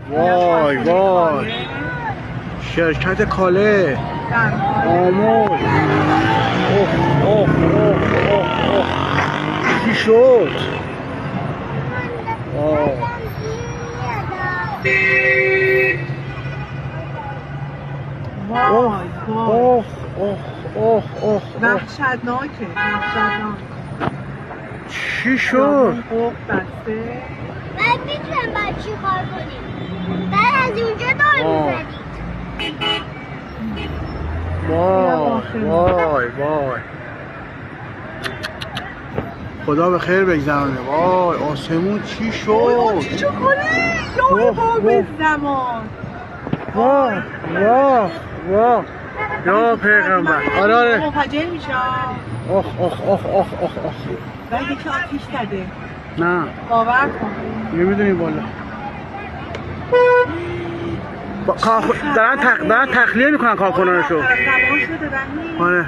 وای وای شرکت کاله آمول. اوه اوه اوه اوه اوه چی شد؟ وای وای اوه اوه اوه اوه وحشتناکه وحشتناک. چی شد؟ قفل بسته. بعد میتونم باید چی کار کنیم؟ بعد از اونجا دار میزنید. وای وای خدا به خیر بگذرانه. وای آسمون چی شد؟ چی شد خاله؟ یا امام زمان. واه واه واه یا پیغمبر. آره آره. منفجر میشه. آخ آخ آخ آخ آخ آخ. بعد یکی آتیش زده. نه باور کن. نمیدونیم بالا دارن تخلیه میکنن کارکنانشو. زبان شده دادن. آره